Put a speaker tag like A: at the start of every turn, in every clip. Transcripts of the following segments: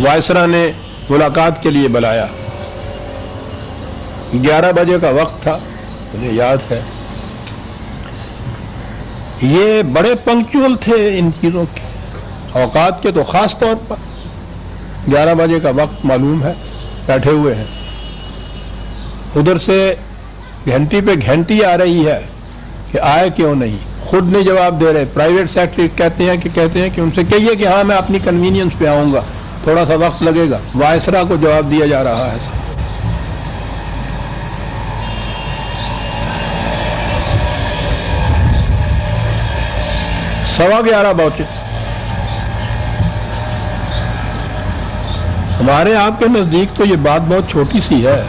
A: وائسرا نے ملاقات کے لیے بلایا. 11 بجے کا وقت تھا, مجھے یاد ہے. یہ بڑے پنکچول تھے ان چیزوں کے, اوقات کے تو خاص طور پر. 11 بجے کا وقت معلوم ہے, بیٹھے ہوئے ہیں. ادھر سے گھنٹی پہ گھنٹی آ رہی ہے کہ آئے کیوں نہیں. خود نہیں جواب دے رہے, پرائیویٹ سیکرٹری کہتے ہیں کہ ان سے کہیے کہ ہاں میں اپنی کنوینئنس پہ آؤں گا, تھوڑا سا وقت لگے گا. وائسرا کو جواب دیا جا رہا ہے. 11:15 پہنچے. ہمارے آپ کے نزدیک تو یہ بات بہت چھوٹی سی ہے.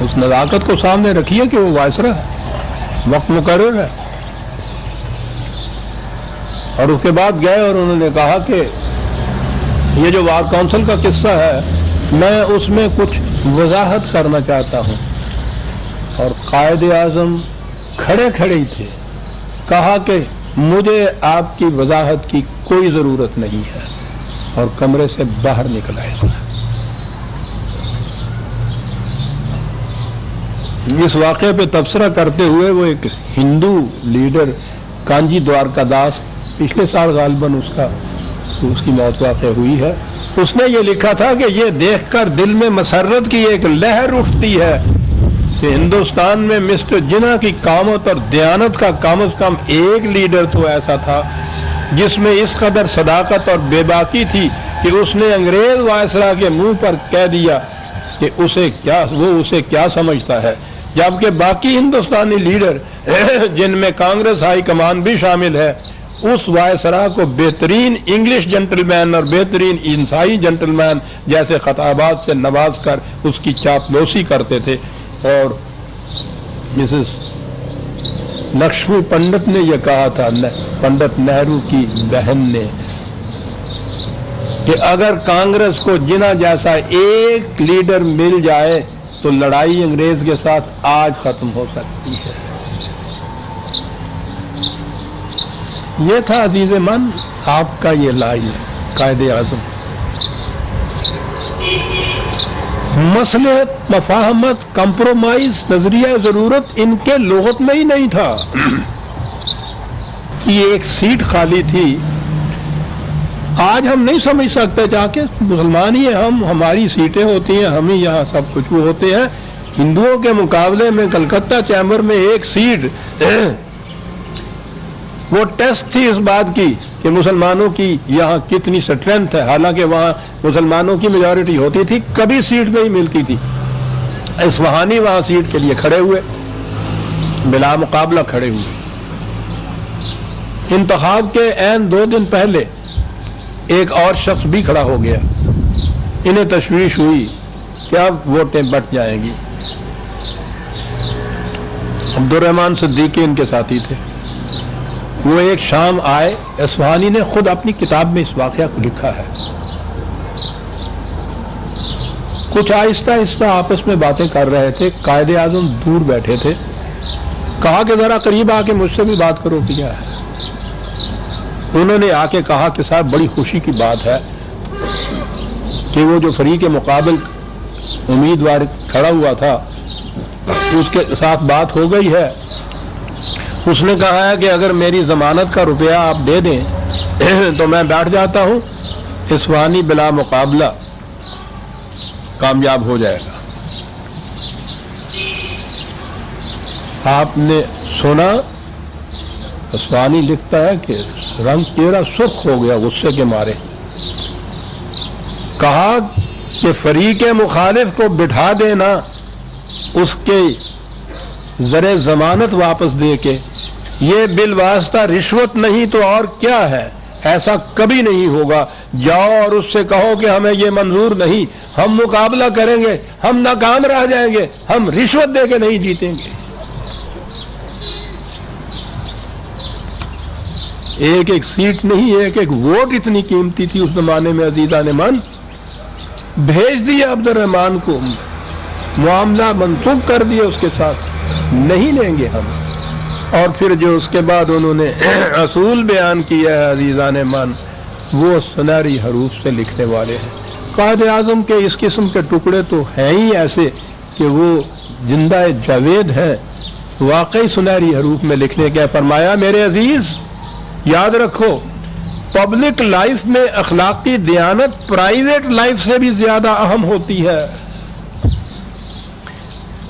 A: اس نزاکت کو سامنے رکھیے کہ وہ وائسرا ہے, وقت مقرر ہے. اور اس کے بعد گئے اور انہوں نے کہا کہ یہ جو وار کونسل کا قصہ ہے میں اس میں کچھ وضاحت کرنا چاہتا ہوں. اور قائد اعظم کھڑے ہی تھے. کہا کہ مجھے آپ کی وضاحت کی کوئی ضرورت نہیں ہے, اور کمرے سے باہر نکل آئے. اس واقعے پہ تبصرہ کرتے ہوئے وہ ایک ہندو لیڈر کانجی دوارکا داس, پچھلے سال غالباً اس کی موت واقع ہوئی ہے, اس نے یہ لکھا تھا کہ یہ دیکھ کر دل میں مسرت کی ایک لہر اٹھتی ہے کہ ہندوستان میں مسٹر جناح کی قامت اور دیانت کا کم از کم ایک لیڈر تو ایسا تھا جس میں اس قدر صداقت اور بے باکی تھی کہ اس نے انگریز وائسرا کے منہ پر کہہ دیا کہ وہ اسے کیا سمجھتا ہے, جبکہ باقی ہندوستانی لیڈر جن میں کانگریس ہائی کمان بھی شامل ہے اس وائسرا کو بہترین انگلش جنٹل مین اور بہترین عیسائی جنٹل مین جیسے خطابات سے نواز کر اس کی چاپلوسی کرتے تھے. اور مسز لکشمی پنڈت نے یہ کہا تھا, پنڈت نہرو کی بہن نے, کہ اگر کانگریس کو جناح جیسا ایک لیڈر مل جائے تو لڑائی انگریز کے ساتھ آج ختم ہو سکتی ہے. یہ تھا عزیز من آپ کا یہ لائن قائد اعظم. مصلحت, مفاہمت, کمپرومائز, نظریہ ضرورت ان کے لغت میں ہی نہیں تھا. یہ ایک سیٹ خالی تھی. آج ہم نہیں سمجھ سکتے جا کے مسلمان ہی ہیں ہماری سیٹیں ہوتی ہیں, ہم ہی یہاں سب کچھ وہ ہوتے ہیں. ہندوؤں کے مقابلے میں کلکتہ چیمبر میں ایک سیٹ وہ ٹیسٹ تھی اس بات کی کہ مسلمانوں کی یہاں کتنی اسٹرینتھ ہے, حالانکہ وہاں مسلمانوں کی میجورٹی ہوتی تھی, کبھی سیٹ نہیں ملتی تھی. اصفہانی وہاں سیٹ کے لیے کھڑے ہوئے, بلا مقابلہ کھڑے ہوئے. انتخاب کے عین 2 دن پہلے ایک اور شخص بھی کھڑا ہو گیا. انہیں تشویش ہوئی کہ اب ووٹیں بٹ جائیں گی. عبدالرحمان صدیقی ان کے ساتھی تھے. وہ ایک شام آئے, اصفہانی نے خود اپنی کتاب میں اس واقعہ کو لکھا ہے. کچھ آہستہ آہستہ آپس میں باتیں کر رہے تھے. قائد اعظم دور بیٹھے تھے. کہا کہ ذرا قریب آ کے مجھ سے بھی بات کرو کیا ہے. انہوں نے آ کے کہا کہ صاحب بڑی خوشی کی بات ہے کہ وہ جو فریق مقابل امیدوار کھڑا ہوا تھا اس کے ساتھ بات ہو گئی ہے. اس نے کہا ہے کہ اگر میری ضمانت کا روپیہ آپ دے دیں تو میں بیٹھ جاتا ہوں, اصفہانی بلا مقابلہ کامیاب ہو جائے گا. آپ نے سنا, اصفہانی لکھتا ہے کہ رنگ چہرہ سرخ ہو گیا غصے کے مارے. کہا کہ فریق مخالف کو بٹھا دینا, اس کے زر ضمانت واپس دے کے, یہ بالواسطہ رشوت نہیں تو اور کیا ہے. ایسا کبھی نہیں ہوگا. جاؤ اور اس سے کہو کہ ہمیں یہ منظور نہیں, ہم مقابلہ کریں گے, ہم ناکام رہ جائیں گے, ہم رشوت دے کے نہیں جیتیں گے. ایک ایک سیٹ نہیں, ایک ایک ووٹ اتنی قیمتی تھی اس زمانے میں. عزیزان من, بھیج دیا عبدالرحمان کو, معاملہ منسوخ کر دیا اس کے ساتھ, نہیں لیں گے ہم. اور پھر جو اس کے بعد انہوں نے اصول بیان کیا ہے عزیزان من, وہ سنہری حروف سے لکھنے والے ہیں. قائد اعظم کے اس قسم کے ٹکڑے تو ہیں ہی ایسے کہ وہ زندہ جاوید ہے، واقعی سنہری حروف میں لکھنے کے. فرمایا میرے عزیز یاد رکھو، پبلک لائف میں اخلاقی دیانت پرائیویٹ لائف سے بھی زیادہ اہم ہوتی ہے.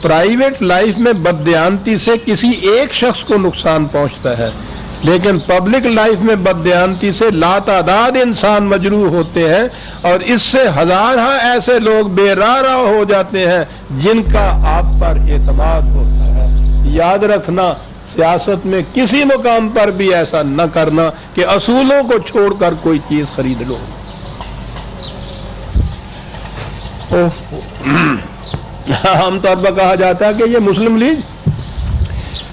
A: پرائیویٹ لائف میں بددیانتی سے کسی ایک شخص کو نقصان پہنچتا ہے، لیکن پبلک لائف میں بددیانتی سے لاتعداد انسان مجروح ہوتے ہیں، اور اس سے ہزارہ ایسے لوگ بے راہ ہو جاتے ہیں جن کا آپ پر اعتماد ہوتا ہے. یاد رکھنا، سیاست میں کسی مقام پر بھی ایسا نہ کرنا کہ اصولوں کو چھوڑ کر کوئی چیز خرید لو. عام طور پر کہا جاتا ہے کہ یہ مسلم لیگ،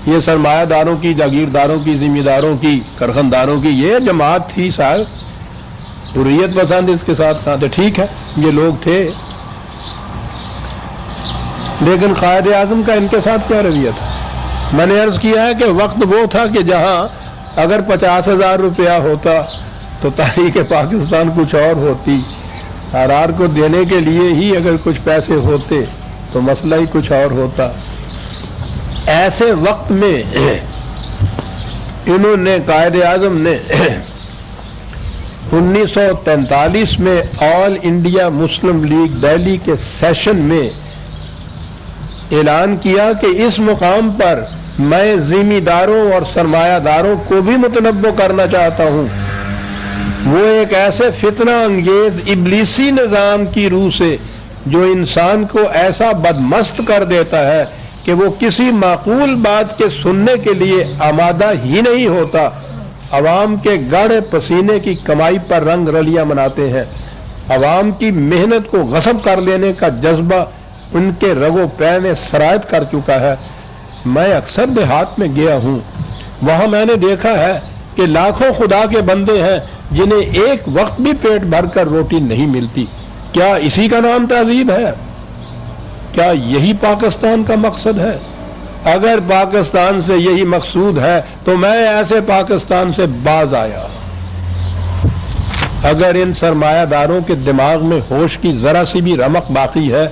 A: یہ سرمایہ داروں کی، جاگیرداروں کی، ذمہ داروں کی، کارخانداروں کی یہ جماعت تھی. صاحب حریت پسند اس کے ساتھ کہاں تھے؟ ٹھیک ہے یہ لوگ تھے، لیکن قائد اعظم کا ان کے ساتھ کیا رویہ تھا؟ میں نے عرض کیا ہے کہ وقت وہ تھا کہ جہاں اگر 50,000 روپیہ ہوتا تو تحریک پاکستان کچھ اور ہوتی، آرآر کو دینے کے لیے ہی اگر کچھ پیسے ہوتے تو مسئلہ ہی کچھ اور ہوتا. ایسے وقت میں انہوں نے، قائد اعظم نے 1943 میں آل انڈیا مسلم لیگ دہلی کے سیشن میں اعلان کیا کہ اس مقام پر میں ذمہ داروں اور سرمایہ داروں کو بھی متنبع کرنا چاہتا ہوں. وہ ایک ایسے فتنہ انگیز ابلیسی نظام کی روح سے جو انسان کو ایسا بدمست کر دیتا ہے کہ وہ کسی معقول بات کے سننے کے لیے آمادہ ہی نہیں ہوتا، عوام کے گاڑے پسینے کی کمائی پر رنگ رلیاں مناتے ہیں، عوام کی محنت کو غصب کر لینے کا جذبہ ان کے رگو پے میں سرایت کر چکا ہے. میں اکثر دیہات میں گیا ہوں، وہاں میں نے دیکھا ہے کہ لاکھوں خدا کے بندے ہیں جنہیں ایک وقت بھی پیٹ بھر کر روٹی نہیں ملتی. کیا اسی کا نام تہذیب ہے؟ کیا یہی پاکستان کا مقصد ہے؟ اگر پاکستان سے یہی مقصود ہے تو میں ایسے پاکستان سے باز آیا. اگر ان سرمایہ داروں کے دماغ میں ہوش کی ذرا سی بھی رمق باقی ہے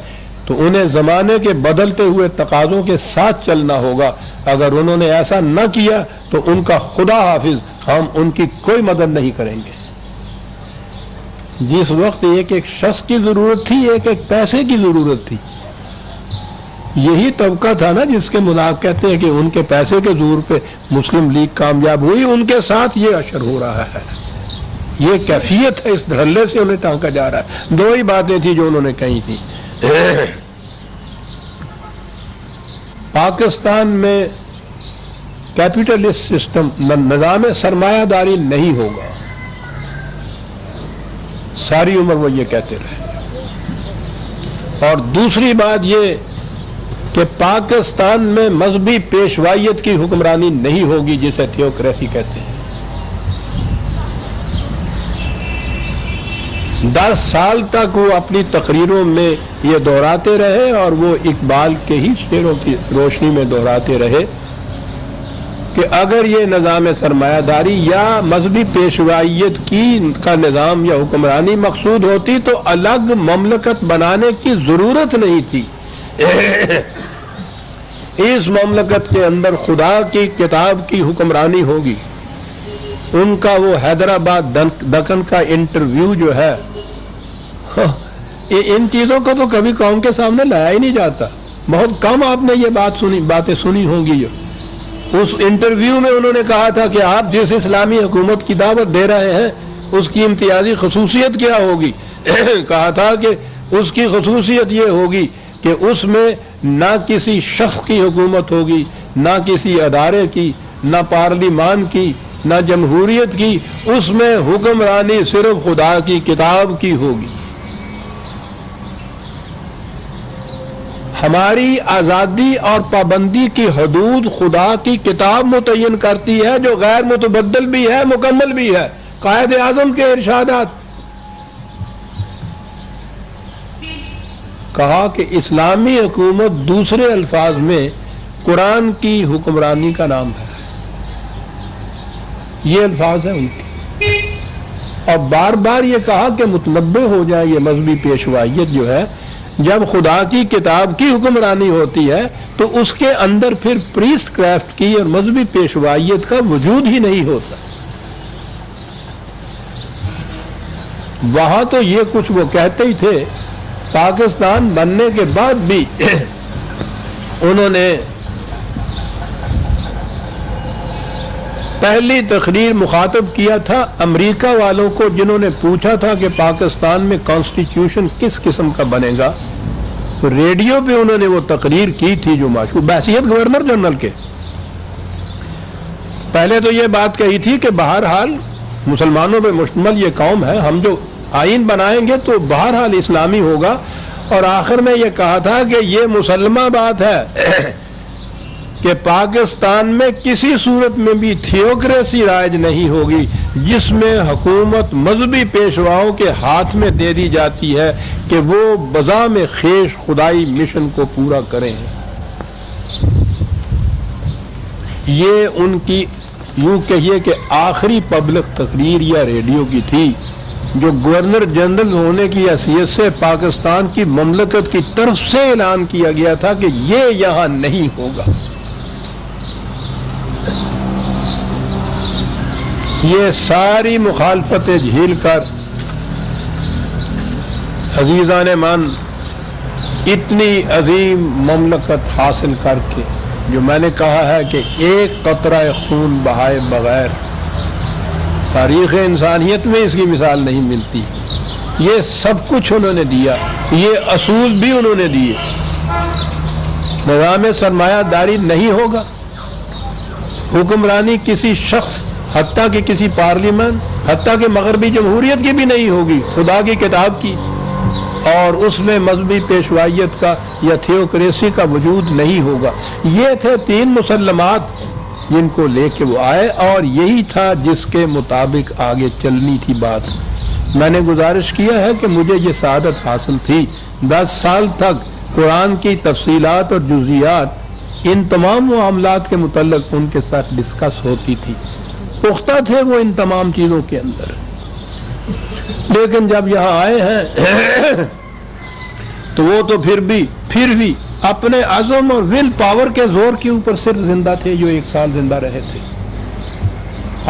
A: تو انہیں زمانے کے بدلتے ہوئے تقاضوں کے ساتھ چلنا ہوگا. اگر انہوں نے ایسا نہ کیا تو ان کا خدا حافظ، ہم ان کی کوئی مدد نہیں کریں گے. جس وقت ایک ایک شخص کی ضرورت تھی، ایک ایک پیسے کی ضرورت تھی، یہی طبقہ تھا نا جس کے مذاق کہتے ہیں کہ ان کے پیسے کے زور پہ مسلم لیگ کامیاب ہوئی، ان کے ساتھ یہ اشر ہو رہا ہے. یہ کیفیت ہے، اس دھڑلے سے انہیں ٹانکا جا رہا ہے. دو ہی باتیں تھیں جو انہوں نے کہی تھی. پاکستان میں کیپٹلسٹ سسٹم، نظام سرمایہ داری نہیں ہوگا. ساری عمر وہ یہ کہتے رہے. اور دوسری بات یہ کہ پاکستان میں مذہبی پیشوائیت کی حکمرانی نہیں ہوگی جسے تھیوکریسی کہتے ہیں. 10 سال تک وہ اپنی تقریروں میں یہ دہراتے رہے اور وہ اقبال کے ہی شعروں کی روشنی میں دہراتے رہے کہ اگر یہ نظام سرمایہ داری یا مذہبی پیشوائیت کا نظام یا حکمرانی مقصود ہوتی تو الگ مملکت بنانے کی ضرورت نہیں تھی. اس مملکت کے اندر خدا کی کتاب کی حکمرانی ہوگی. ان کا وہ حیدرآباد دکن کا انٹرویو جو ہے، ان چیزوں کو تو کبھی قوم کے سامنے لایا ہی نہیں جاتا. بہت کم آپ نے یہ باتیں سنی ہوں گی. اس انٹرویو میں انہوں نے کہا تھا کہ آپ جس اسلامی حکومت کی دعوت دے رہے ہیں اس کی امتیازی خصوصیت کیا ہوگی؟ کہا تھا کہ اس کی خصوصیت یہ ہوگی کہ اس میں نہ کسی شخص کی حکومت ہوگی، نہ کسی ادارے کی، نہ پارلیمان کی، نہ جمہوریت کی. اس میں حکمرانی صرف خدا کی کتاب کی ہوگی. ہماری آزادی اور پابندی کی حدود خدا کی کتاب متعین کرتی ہے جو غیر متبدل بھی ہے، مکمل بھی ہے. قائد اعظم کے ارشادات. کہا کہ اسلامی حکومت دوسرے الفاظ میں قرآن کی حکمرانی کا نام ہے. یہ الفاظ ہیں ان کے. اور بار بار یہ کہا کہ متنبع ہو جائے یہ مذہبی پیشوائیت جو ہے، جب خدا کی کتاب کی حکمرانی ہوتی ہے تو اس کے اندر پھر پریسٹ کرافٹ کی اور مذہبی پیشوائیت کا وجود ہی نہیں ہوتا۔ وہاں تو یہ کچھ وہ کہتے ہی تھے، پاکستان بننے کے بعد بھی انہوں نے پہلی تقریر مخاطب کیا تھا امریکہ والوں کو، جنہوں نے پوچھا تھا کہ پاکستان میں کانسٹیٹیوشن کس قسم کا بنے گا، تو ریڈیو پہ انہوں نے وہ تقریر کی تھی جو مشہور بحیثیت گورنر جنرل کے۔ پہلے تو یہ بات کہی تھی کہ بہرحال مسلمانوں پہ مشتمل یہ قوم ہے، ہم جو آئین بنائیں گے تو بہرحال اسلامی ہوگا، اور آخر میں یہ کہا تھا کہ یہ مسلمہ بات ہے کہ پاکستان میں کسی صورت میں بھی تھیوکریسی رائج نہیں ہوگی جس میں حکومت مذہبی پیشواؤں کے ہاتھ میں دے دی جاتی ہے کہ وہ بذام خیش خدائی مشن کو پورا کریں۔ یہ ان کی یوں کہیے کہ آخری پبلک تقریر یا ریڈیو کی تھی، جو گورنر جنرل ہونے کی حیثیت سے پاکستان کی مملکت کی طرف سے اعلان کیا گیا تھا کہ یہ یہاں نہیں ہوگا۔ یہ ساری مخالفتیں جھیل کر عزیزان من اتنی عظیم مملکت حاصل کر کے، جو میں نے کہا ہے کہ ایک قطرہ خون بہائے بغیر تاریخ انسانیت میں اس کی مثال نہیں ملتی، یہ سب کچھ انہوں نے دیا، یہ اصول بھی انہوں نے دیے۔ نظام سرمایہ داری نہیں ہوگا، حکمرانی کسی شخص حتیٰ کہ کسی پارلیمنٹ، حتیٰ کہ مغربی جمہوریت کی بھی نہیں ہوگی، خدا کی کتاب کی، اور اس میں مذہبی پیشوائیت کا یا تھیوکریسی کا وجود نہیں ہوگا۔ یہ تھے تین مسلمات جن کو لے کے وہ آئے، اور یہی تھا جس کے مطابق آگے چلنی تھی بات۔ میں نے گزارش کیا ہے کہ مجھے یہ سعادت حاصل تھی، 10 سال تک قرآن کی تفصیلات اور جزئیات ان تمام معاملات کے متعلق ان کے ساتھ ڈسکس ہوتی تھی، پختہ تھے وہ ان تمام چیزوں کے اندر۔ لیکن جب یہاں آئے ہیں تو وہ تو پھر بھی اپنے عزم اور ول پاور کے زور کے اوپر صرف زندہ تھے، جو 1 سال زندہ رہے تھے۔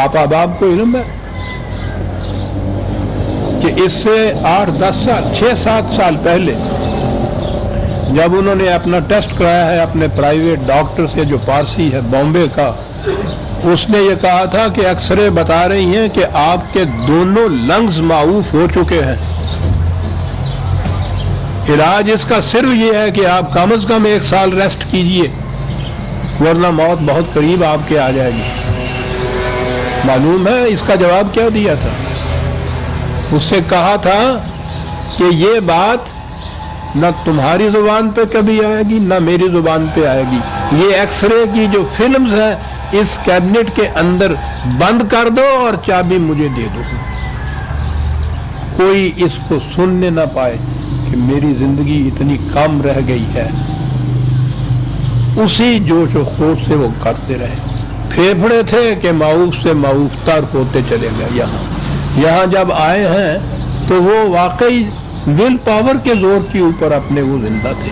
A: آپ احباب کو علم ہے کہ اس سے 8-10 سال 6-7 سال پہلے جب انہوں نے اپنا ٹیسٹ کرایا ہے اپنے پرائیویٹ ڈاکٹر سے جو پارسی ہے بامبے کا، اس نے یہ کہا تھا کہ ایکس رے بتا رہی ہیں کہ آپ کے دونوں لنگز معوف ہو چکے ہیں، علاج اس کا صرف یہ ہے کہ آپ کم از کم 1 سال ریسٹ کیجئے، ورنہ موت بہت قریب آپ کے آ جائے گی۔ معلوم ہے اس کا جواب کیا دیا تھا؟ اس سے کہا تھا کہ یہ بات نہ تمہاری زبان پہ کبھی آئے گی نہ میری زبان پہ آئے گی، یہ ایکس رے کی جو فلمز ہیں اس کیبنٹ کے اندر بند کر دو اور چابی مجھے دے دو، کوئی اس کو سننے نہ پائے کہ میری زندگی اتنی کم رہ گئی ہے۔ اسی جوش و خروش سے وہ کرتے رہے، پھیپھڑے تھے کہ معوف سے معوف تر ہوتے چلے گئے۔ یہاں جب آئے ہیں تو وہ واقعی ول پاور کے زور کے اوپر اپنے وہ زندہ تھے۔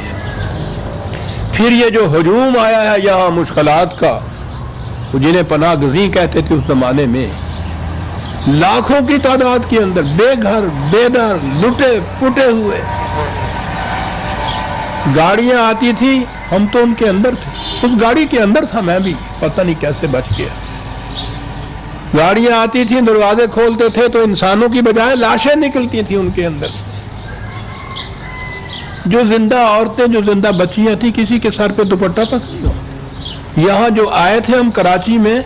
A: پھر یہ جو ہجوم آیا ہے یہاں مشکلات کا، جنہیں پناہ گزین کہتے تھے اس زمانے میں، لاکھوں کی تعداد کے اندر بے گھر بے در لٹے پٹے ہوئے، گاڑیاں آتی تھی، ہم تو ان کے اندر تھے، اس گاڑی کے اندر تھا میں بھی، پتہ نہیں کیسے بچ گیا۔ گاڑیاں آتی تھیں، دروازے کھولتے تھے تو انسانوں کی بجائے لاشیں نکلتی تھیں ان کے اندر، جو زندہ عورتیں جو زندہ بچیاں تھیں کسی کے سر پہ دوپٹہ تک نہیں ہو۔ یہاں جو آئے تھے ہم کراچی میں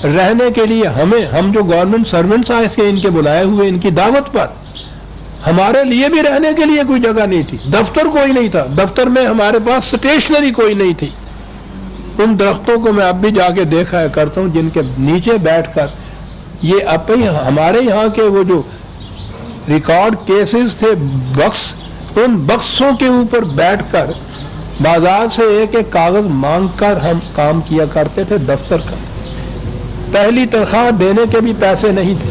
A: رہنے کے لیے، ہم جو گورنمنٹ سرونٹس آئے تھے ان کے بلائے ہوئے ان کی دعوت پر، ہمارے لیے بھی رہنے کے لیے کوئی جگہ نہیں تھی، دفتر کوئی نہیں تھا، دفتر میں ہمارے پاس سٹیشنری کوئی نہیں تھی۔ ان درختوں کو میں اب بھی جا کے دیکھا کرتا ہوں جن کے نیچے بیٹھ کر یہ ہمارے یہاں کے وہ جو ریکارڈ کیسز تھے بکس، ان بکسوں کے اوپر بیٹھ کر بازار سے ایک ایک کاغذ مانگ کر ہم کام کیا کرتے تھے دفتر کا۔ پہلی تنخواہ دینے کے بھی پیسے نہیں تھے،